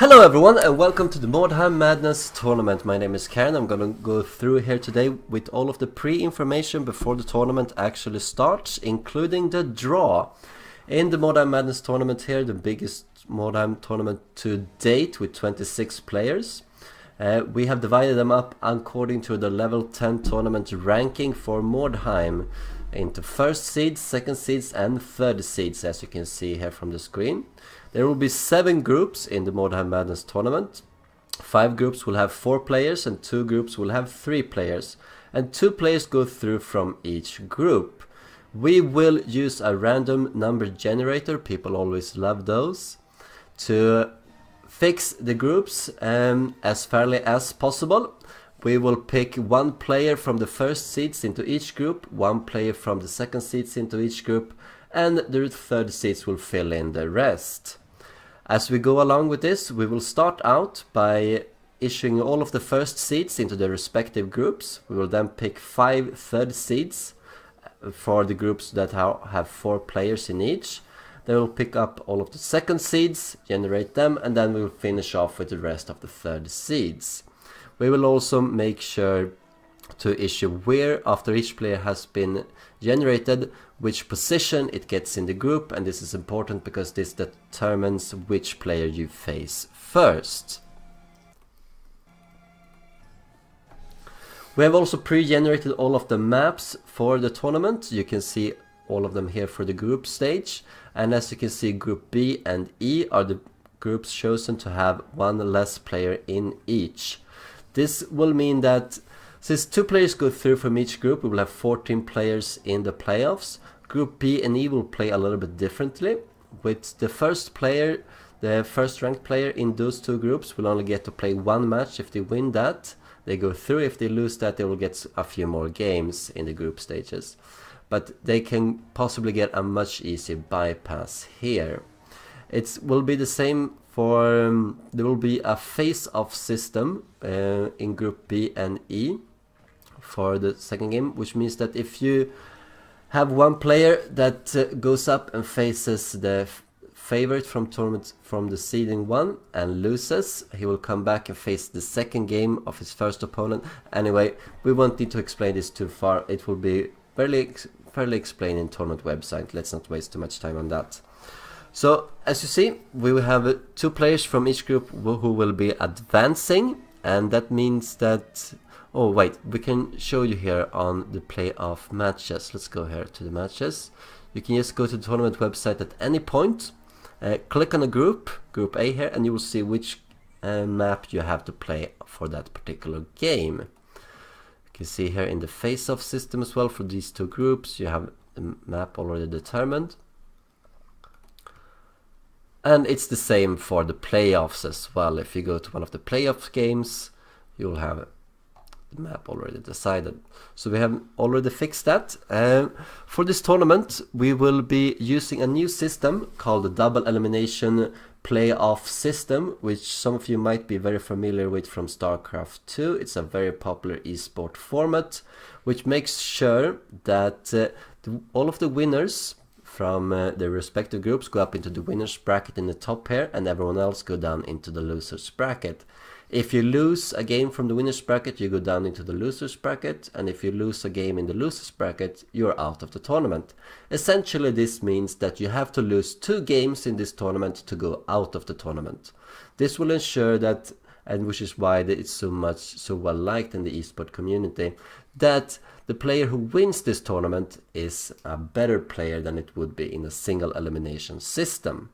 Hello everyone and welcome to the Mordheim Madness tournament. My name is Karond. I'm gonna go through here today with all of the pre-information before the tournament actually starts, including the draw. In the Mordheim Madness tournament here, the biggest Mordheim tournament to date with 26 players. We have divided them up according to the level 10 tournament ranking for Mordheim into first seeds, second seeds and third seeds, as you can see here from the screen. There will be 7 groups in the Mordheim Madness tournament. 5 groups will have 4 players and 2 groups will have 3 players. And 2 players go through from each group. We will use a random number generator, people always love those, to fix the groups as fairly as possible. We will pick 1 player from the first seeds into each group, 1 player from the second seeds into each group, and the third seeds will fill in the rest. As we go along with this, we will start out by issuing all of the first seeds into their respective groups. We will then pick 5 third seeds for the groups that have 4 players in each. They will pick up all of the second seeds, generate them, and then we will finish off with the rest of the third seeds. We will also make sure to issue where, after each player has been generated, which position it gets in the group, and this is important because this determines which player you face first. We have also pre-generated all of the maps for the tournament. You can see all of them here for the group stage, and as you can see, Group B and E are the groups chosen to have 1 less player in each. This will mean that since 2 players go through from each group, we will have 14 players in the playoffs. Group B and E will play a little bit differently. With the first player, the first ranked player in those 2 groups will only get to play 1 match. If they win that, they go through. If they lose that, they will get a few more games in the group stages. But they can possibly get a much easier bypass here. It will be the same for, there will be a face-off system in Group B and E for the second game, which means that if you have 1 player that goes up and faces the favorite from tournament from the seeding 1 and loses, he will come back and face the second game of his first opponent. Anyway, we won't need to explain this too far. It will be fairly explained in tournament website. Let's not waste too much time on that. So as you see, we will have 2 players from each group who will be advancing, and that means that, oh wait, we can show you here on the playoff matches. Let's go here to the matches. You can just go to the tournament website at any point, click on a group A here, and you will see which map you have to play for that particular game. You can see here in the face-off system as well, for these 2 groups you have the map already determined. And it's the same for the playoffs as well. If you go to one of the playoff games, you'll have the map already decided. So we have already fixed that. For this tournament, we will be using a new system called the double elimination playoff system, which some of you might be very familiar with from StarCraft 2. It's a very popular esport format, which makes sure that all of the winners from their respective groups go up into the winners bracket in the top here, and everyone else go down into the losers bracket. If you lose a game from the winners bracket, you go down into the losers bracket, and if you lose a game in the losers bracket, you're out of the tournament. Essentially, this means that you have to lose 2 games in this tournament to go out of the tournament. This will ensure that, and which is why it's so well liked in the esport community, that the player who wins this tournament is a better player than it would be in a single elimination system.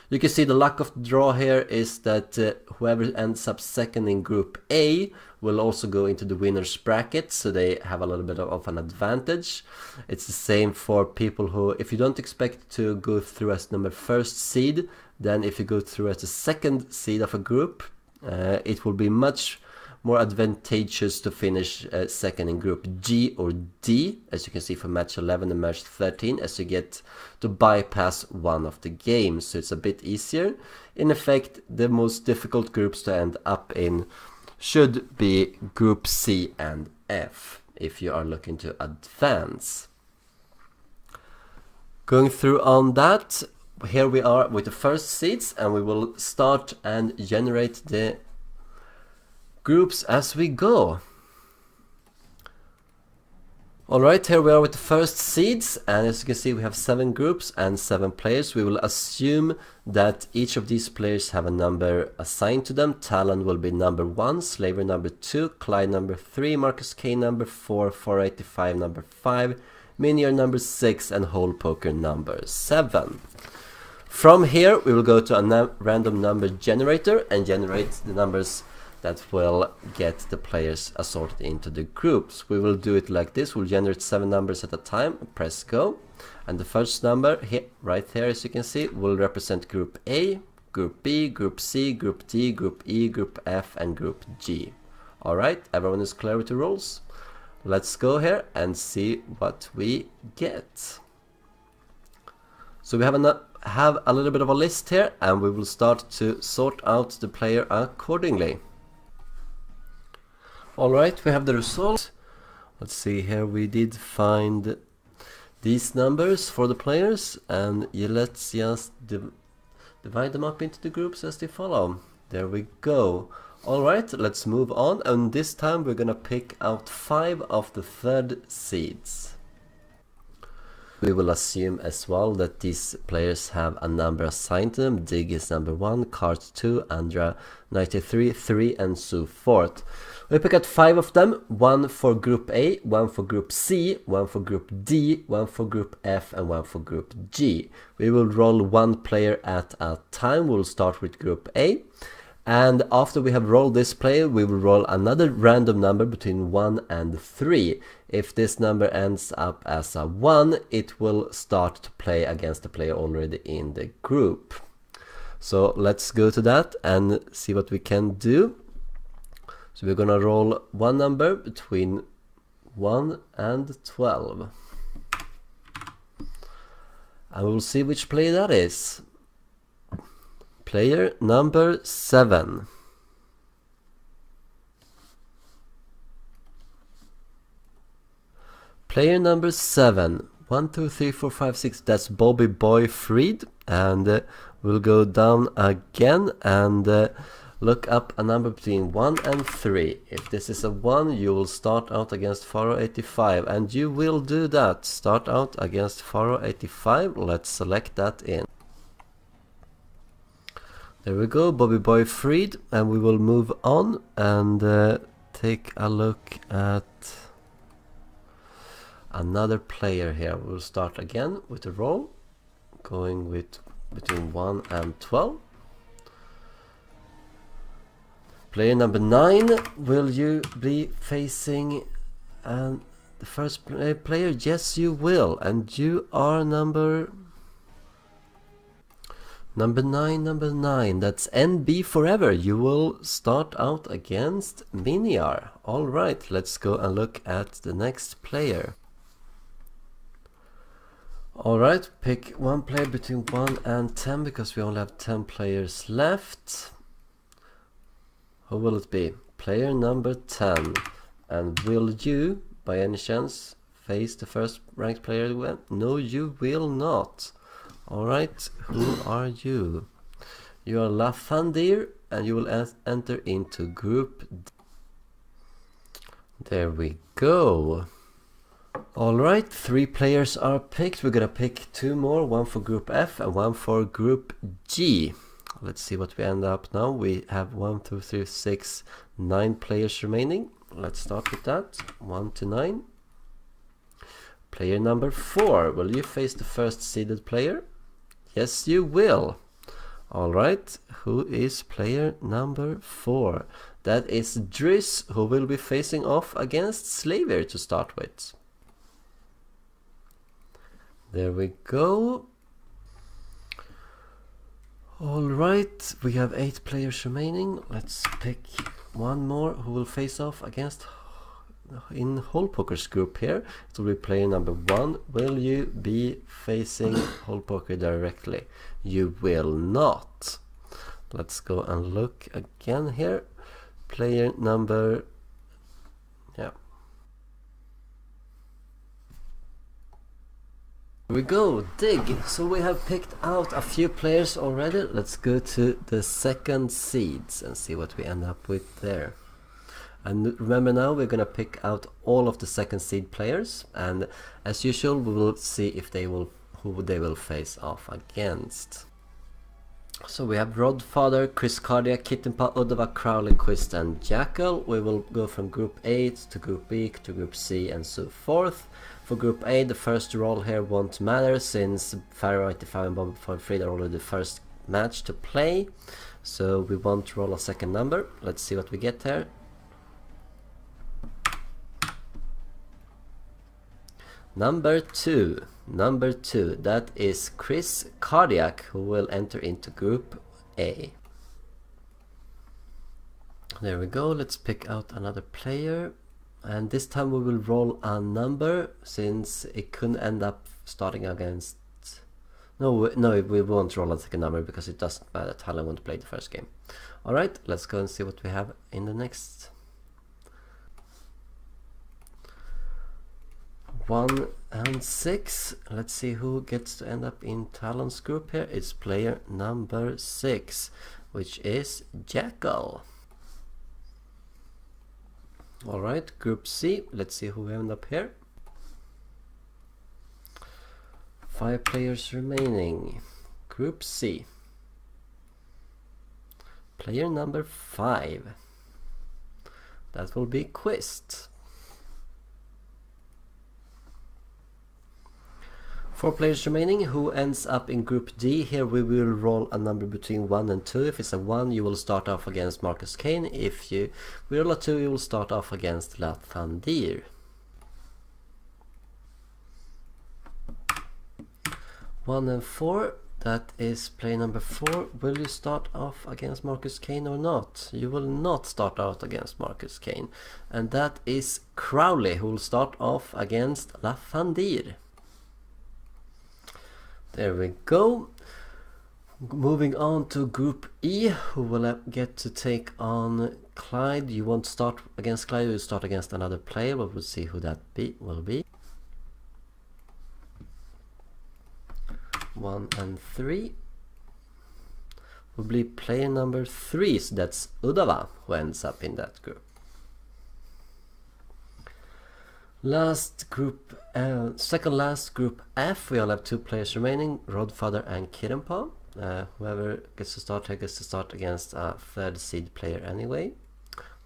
You can see the luck of the draw here is that whoever ends up second in Group A will also go into the winners bracket, so they have a little bit of an advantage. It's the same for people who, if you don't expect to go through as number first seed, then if you go through as the second seed of a group, it will be much more advantageous to finish second in Group G or D, as you can see from match 11 and match 13, as you get to bypass one of the games, so it's a bit easier. In effect, the most difficult groups to end up in should be Group C and F, if you are looking to advance. Going through on that, here we are with the first seeds, and we will start and generate the groups as we go. Alright, here we are with the first seeds, and as you can see we have 7 groups and 7 players. We will assume that each of these players have a number assigned to them. Talon will be number 1, Slaver number 2, Clyde number 3, Marcus K number 4, 485 number 5, Minior number 6, and Hole Poker number 7. From here we will go to a random number generator and generate the numbers that will get the players assorted into the groups. We will do it like this. We'll generate 7 numbers at a time, press go, and the first number here, right here, as you can see, will represent group A, group B, group C, group D, group E, group F, and group G. Alright, everyone is clear with the rules? Let's go here and see what we get. So we have a little bit of a list here, and we will start to sort out the player accordingly. Alright, we have the result. Let's see here, we did find these numbers for the players, and let's just divide them up into the groups as they follow. There we go. Alright, let's move on, and this time we're gonna pick out 5 of the 3rd seeds. We will assume as well that these players have a number assigned to them. Dig is number 1, Cart 2, Andra 93, 3, and so forth. We pick out 5 of them, 1 for group A, 1 for group C, 1 for group D, 1 for group F, and 1 for group G. We will roll 1 player at a time. We'll start with group A. And after we have rolled this player, we will roll another random number between 1 and 3. If this number ends up as a 1, it will start to play against the player already in the group. So let's go to that and see what we can do. So we're gonna roll 1 number between 1 and 12. And we'll see which player that is. Player number 7. Player number 7. 1, 2, 3, 4, 5, 6. That's Bobby Boy Freed. And we'll go down again and look up a number between 1 and 3. If this is a 1, you will start out against Pharaoh 85. And you will do that. Start out against Pharaoh 85. Let's select that in. There we go, Bobby Boy Freed, and we will move on and take a look at another player here. We'll start again with a roll, going with between 1 and 12. Player number 9, will you be facing the first player? Yes, you will, and you are number 9, that's NB Forever. You will start out against Miniar. Alright, let's go and look at the next player. Alright, pick 1 player between 1 and 10 because we only have 10 players left. Who will it be? Player number 10. And will you, by any chance, face the first ranked player? No, you will not. Alright, who are you? You are Lafandir, and you will enter into group D. There we go. Alright, 3 players are picked. We're gonna pick 2 more, 1 for group F and 1 for group G. Let's see what we end up now. We have 1, 2, 3, 6, 9 players remaining. Let's start with that. 1 to 9. Player number 4. Will you face the first seeded player? Yes, you will. Alright, who is player number 4? That is Driss, who will be facing off against Slaver to start with. There we go. Alright, we have 8 players remaining. Let's pick 1 more who will face off against in Hole Poker's group here. It will be player number 1. Will you be facing Hole Poker directly? You will not. Let's go and look again here. Player number... yeah. Here we go, dig. So we have picked out a few players already. Let's go to the second seeds and see what we end up with there. And remember, now we're gonna pick out all of the second seed players, and as usual we will see if they will, who they will face off against. So we have Rodfather, Chris Cardiac, Kittenpa, Uddava, Crowley, Quist and Jackal. We will go from Group A to Group B to Group C and so forth. For Group A, the first roll here won't matter since Pharaoh 85 and Bob 43 are already the first match to play. So we won't roll a second number. Let's see what we get here. Number two, that is Chris Cardiac, who will enter into Group A. There we go, let's pick out another player, and this time we will roll a number since it couldn't end up starting against... No, we won't roll a second number because it doesn't matter, Thailand won't play the first game. Alright, let's go and see what we have in the next. 1 and 6. Let's see who gets to end up in Talon's group here. It's player number 6, which is Jackal. Alright, Group C. Let's see who we end up here. 5 players remaining. Group C. Player number 5. That will be Quist. 4 players remaining. Who ends up in Group D? Here we will roll a number between 1 and 2. If it's a 1, you will start off against Marcus Kane. If you roll a 2, you will start off against Lathandir. 1 and 4. That is player number 4. Will you start off against Marcus Kane or not? You will not start out against Marcus Kane. And that is Crowley, who will start off against Lathandir. There we go. Moving on to Group E, who will get to take on Clyde. You won't start against Clyde, you'll start against another player, but we'll see who that will be. 1 and 3 will be player number 3, so that's Uddava, who ends up in that group. Last group, second last Group F, we all have 2 players remaining, Rodfather and Kittenpa. Whoever gets to start here gets to start against a third seed player anyway.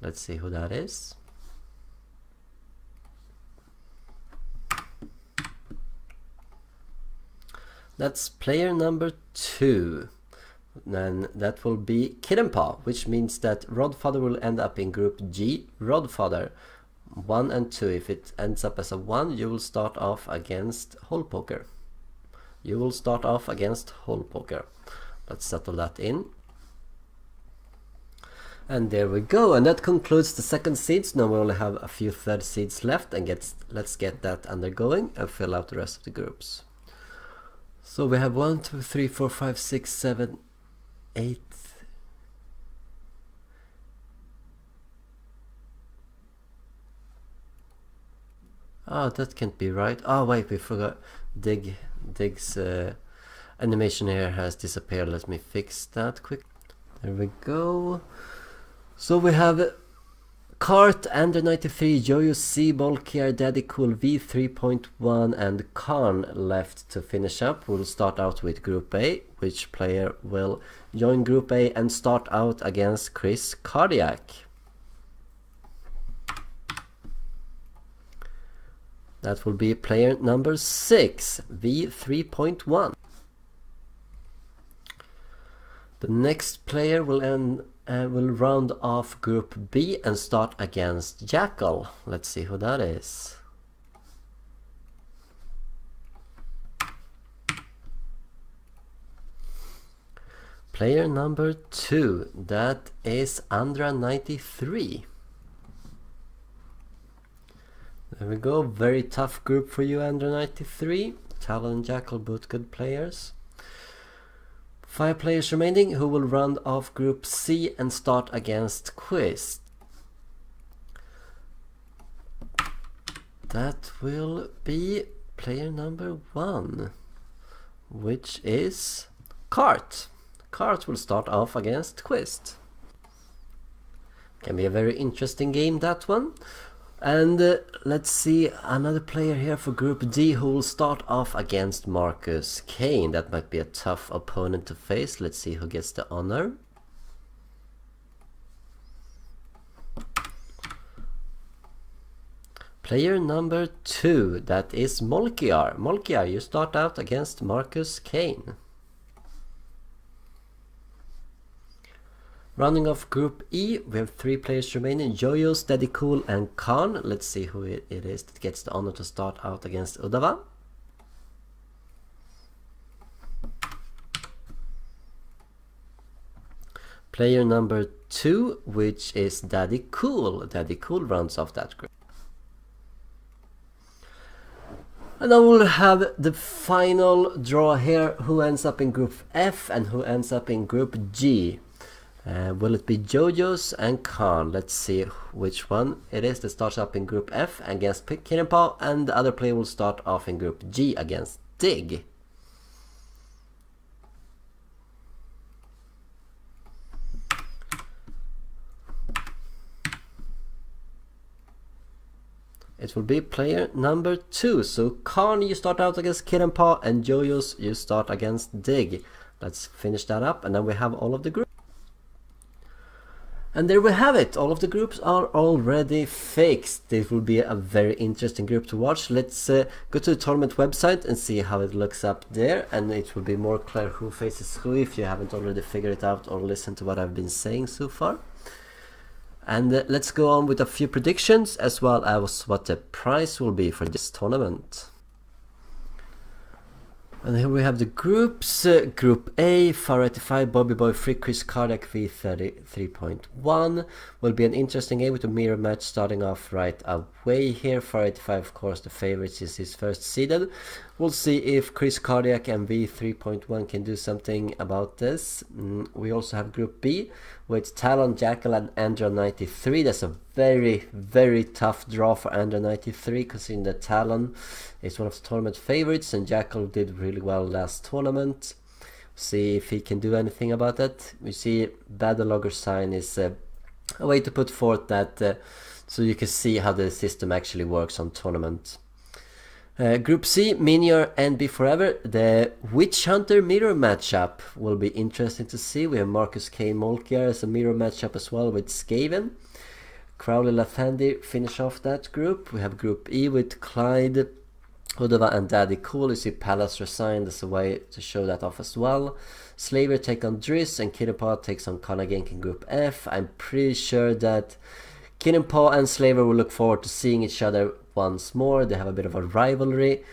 Let's see who that is. That's player number 2. Then that will be Kittenpa, which means that Rodfather will end up in Group G. Rodfather 1 and 2. If it ends up as a 1, you will start off against Hole Poker. You will start off against Hole Poker. Let's settle that in. And there we go. And that concludes the second seeds. Now we only have a few third seeds left, and let's get that undergoing and fill out the rest of the groups. So we have 1, 2, 3, 4, 5, 6, 7, 8. Oh, that can't be right. Oh wait, we forgot. Dig's animation here has disappeared. Let me fix that quick. There we go. So we have Kart, Under 93, Jojo C, Bolkier, Daddy Cool, V3.1 and Karn left to finish up. We'll start out with Group A. Which player will join Group A and start out against Chris Cardiac? That will be player number 6, V3.1. The next player will round off Group B and start against Jackal. Let's see who that is. Player number 2, that is Andra 93. There we go, very tough group for you, Andra 93. Talon and Jackal, both good players. 5 players remaining, who will round off Group C and start against Quist. That will be player number 1, which is Kart. Kart will start off against Quist. Can be a very interesting game, that one. And let's see another player here for Group D who will start off against Marcus Kane. That might be a tough opponent to face. Let's see who gets the honor. Player number 2, that is Molkiar. Molkiar, you start out against Marcus Kane. Rounding off Group E, we have 3 players remaining, Joyos, Daddy Cool and Karond. Let's see who it is that gets the honor to start out against Udava. Player number 2, which is Daddy Cool. Daddy Cool rounds off that group. And then we'll have the final draw here, who ends up in Group F and who ends up in Group G. Will it be Jojo's and Khan? Let's see which one it is that starts up in Group F against Kinenpaw, and the other player will start off in Group G against Dig. It will be player number 2. So Khan, you start out against Kinenpaw, and Jojo's, you start against Dig. Let's finish that up, and then we have all of the groups. And there we have it, all of the groups are already fixed. It will be a very interesting group to watch. Let's go to the tournament website and see how it looks up there, and it will be more clear who faces who if you haven't already figured it out or listened to what I've been saying so far. And let's go on with a few predictions as well as what the prize will be for this tournament. And here we have the groups. Group A, Far85, Bobby Boy, Free, Chris Cardiac, V33.1 will be an interesting game with a mirror match starting off right away here. Far85, of course, the favorites, is his first seeded. We'll see if Chris Cardiac and V3.1 can do something about this. We also have Group B with Talon, Jackal and Andra93. That's a very, very tough draw for Andra93, considering that Talon is one of the tournament favorites and Jackal did really well last tournament. See if he can do anything about that. We see Battle Logger sign is a way to put forth that so you can see how the system actually works on tournament. Group C, Minior and Be Forever. The Witch Hunter mirror matchup will be interesting to see. We have Marcus K. Molkiar as a mirror matchup as well with Skaven. Crowley Lathandi finish off that group. We have Group E with Clyde, Udava and Daddy Cool. You see Palace Resigned as a way to show that off as well. Slaver take on Driss and Kinenpaw takes on Konagenk in Group F. I'm pretty sure that Kinenpaw and Slaver will look forward to seeing each other once more. They have a bit of a rivalry,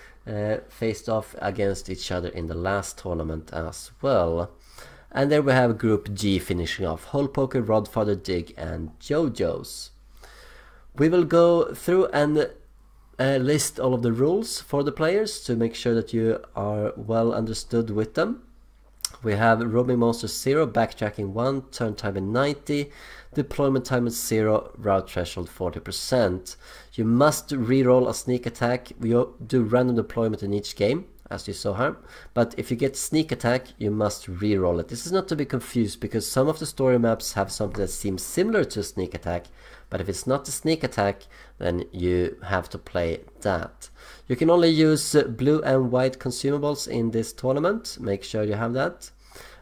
faced off against each other in the last tournament as well. And there we have Group G finishing off Hole Poker, Rodfather, Dig and Jojo's. We will go through and list all of the rules for the players to make sure that you are well understood with them. We have Roaming Monster 0, Backtracking 1, Turn Time in 90, Deployment Time is 0, Route Threshold 40%. You must reroll a Sneak Attack. We do random deployment in each game, as you saw here, but if you get Sneak Attack, you must reroll it. This is not to be confused, because some of the story maps have something that seems similar to Sneak Attack, but if it's not a Sneak Attack, then you have to play that. You can only use blue and white consumables in this tournament. Make sure you have that.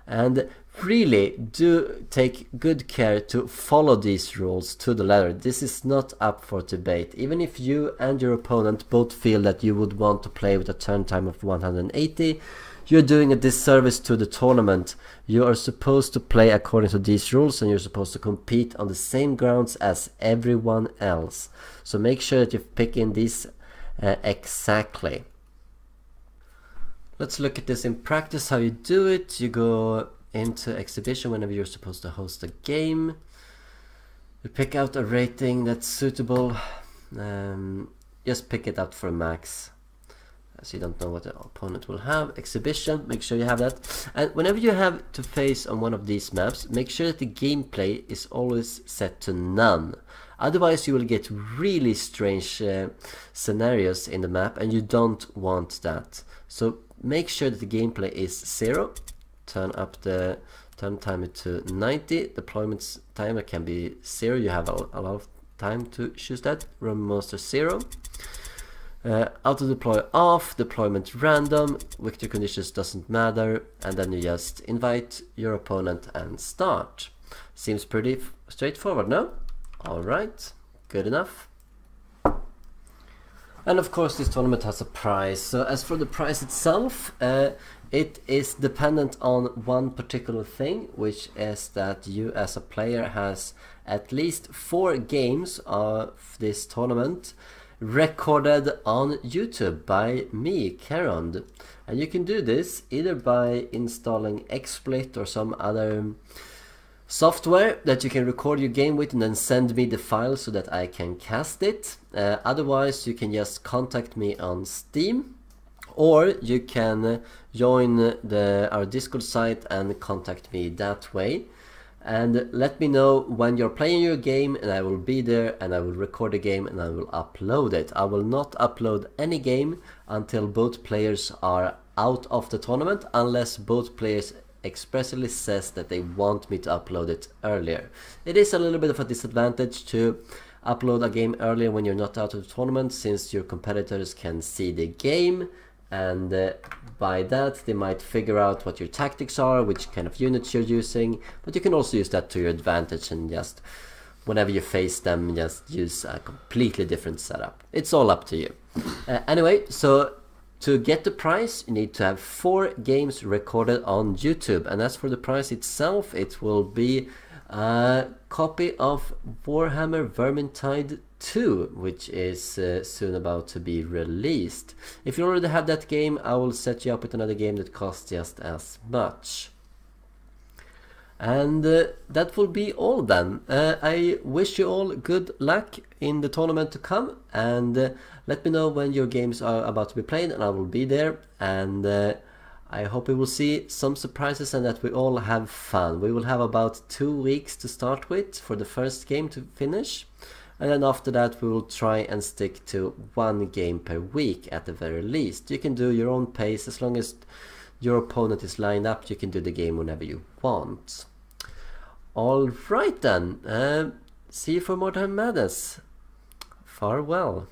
And really do take good care to follow these rules to the letter. This is not up for debate. Even if you and your opponent both feel that you would want to play with a turn time of 180, you're doing a disservice to the tournament. You are supposed to play according to these rules, and you're supposed to compete on the same grounds as everyone else. So make sure that you pick in these exactly. Let's look at this in practice, how you do it. You go into exhibition whenever you're supposed to host a game. You pick out a rating that's suitable. Just pick it up for a max, so you don't know what the opponent will have. Exhibition, make sure you have that. And whenever you have to face on one of these maps, make sure that the gameplay is always set to none. Otherwise you will get really strange scenarios in the map, and you don't want that. So make sure that the gameplay is 0. Turn timer to 90. Deployment timer can be 0. You have a lot of time to choose that. Run monster 0. Auto deploy off, deployment random, victory conditions doesn't matter, and then you just invite your opponent and start. Seems pretty straightforward, no? Alright, good enough. And of course this tournament has a prize. So as for the prize itself, it is dependent on one particular thing, which is that you as a player has at least 4 games of this tournament recorded on YouTube by me, Karond. And you can do this either by installing XSplit or some other software that you can record your game with and then send me the file so that I can cast it. Otherwise you can just contact me on Steam, or you can join our Discord site and contact me that way. And let me know when you're playing your game, and I will be there and I will record the game and I will upload it. I will not upload any game until both players are out of the tournament, unless both players expressly says that they want me to upload it earlier. It is a little bit of a disadvantage to upload a game earlier when you're not out of the tournament, since your competitors can see the game, and by that they might figure out what your tactics are, which kind of units you're using. But you can also use that to your advantage and just whenever you face them just use a completely different setup. It's all up to you. Anyway, so to get the prize you need to have 4 games recorded on YouTube, and as for the prize itself, it will be a copy of Warhammer Vermintide 2, which is soon about to be released. If you already have that game, I will set you up with another game that costs just as much. And that will be all then. I wish you all good luck in the tournament to come, and let me know when your games are about to be played and I will be there. And I hope we will see some surprises and that we all have fun. We will have about 2 weeks to start with for the first game to finish, and then after that we will try and stick to 1 game per week at the very least. You can do your own pace as long as your opponent is lined up. You can do the game whenever you want. Alright then, see you for Mordheim Madness. Farewell.